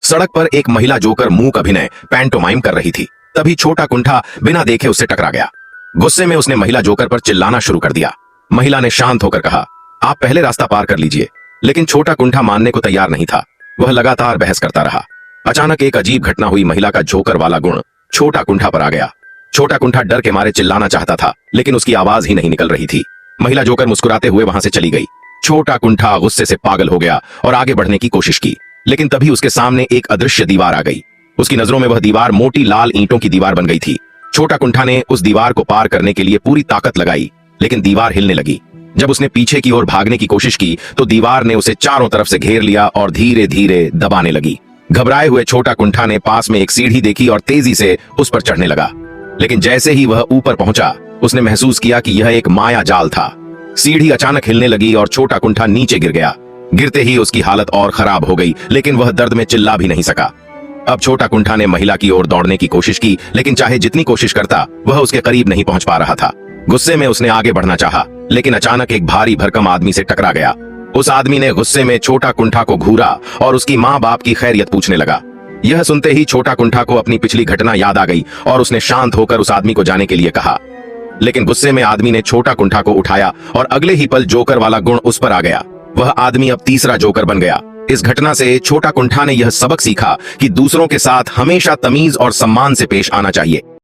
सड़क पर एक महिला जोकर मूक अभिनय पैंटोमाइम कर रही थी। तभी छोटा कुंठा बिना देखे उससे टकरा गया। गुस्से में उसने महिला जोकर पर चिल्लाना शुरू कर दिया। महिला ने शांत होकर कहा, आप पहले रास्ता पार कर लीजिए। लेकिन छोटा कुंठा मानने को तैयार नहीं था। वह लगातार बहस करता रहा। अचानक एक अजीब घटना हुई। महिला का जोकर वाला गुण छोटा कुंठा पर आ गया। छोटा कुंठा डर के मारे चिल्लाना चाहता था, लेकिन उसकी आवाज ही नहीं निकल रही थी। महिला जोकर मुस्कुराते हुए वहां से चली गई। छोटा कुंठा गुस्से से पागल हो गया और आगे बढ़ने की कोशिश की, लेकिन तभी उसके सामने एक अदृश्य दीवार आ गई। उसकी नजरों में वह दीवार मोटी लाल ईंटों की दीवार बन गई थी। छोटा कुंठा ने उस दीवार को पार करने के लिए पूरी ताकत लगाई, लेकिन दीवार हिलने लगी। जब उसने पीछे की ओर भागने की कोशिश की तो दीवार ने उसे चारों तरफ से घेर लिया और धीरे धीरे दबाने लगी। घबराए हुए छोटा कुंठा ने पास में एक सीढ़ी देखी और तेजी से उस पर चढ़ने लगा। लेकिन जैसे ही वह ऊपर पहुंचा, उसने महसूस किया कि यह एक माया जाल था। सीढ़ी अचानक हिलने लगी और छोटा कुंठा नीचे गिर गया। गिरते ही उसकी हालत और खराब हो गई, लेकिन वह दर्द में चिल्ला भी नहीं सका। अब छोटा कुंठा ने महिला की ओर दौड़ने की कोशिश की, लेकिन चाहे जितनी कोशिश करता वह उसके करीब नहीं पहुंच पा रहा था। गुस्से में उसने आगे बढ़ना चाहा, लेकिन अचानक एक भारी भरकम आदमी से टकरा गया। उस आदमी ने गुस्से में छोटा कुंठा को घूरा और उसकी माँ बाप की खैरियत पूछने लगा। यह सुनते ही छोटा कुंठा को अपनी पिछली घटना याद आ गई और उसने शांत होकर उस आदमी को जाने के लिए कहा। लेकिन गुस्से में आदमी ने छोटा कुंठा को उठाया और अगले ही पल जोकर वाला गुण उस पर आ गया। वह आदमी अब तीसरा जोकर बन गया। इस घटना से छोटा कुंठा ने यह सबक सीखा कि दूसरों के साथ हमेशा तमीज और सम्मान से पेश आना चाहिए।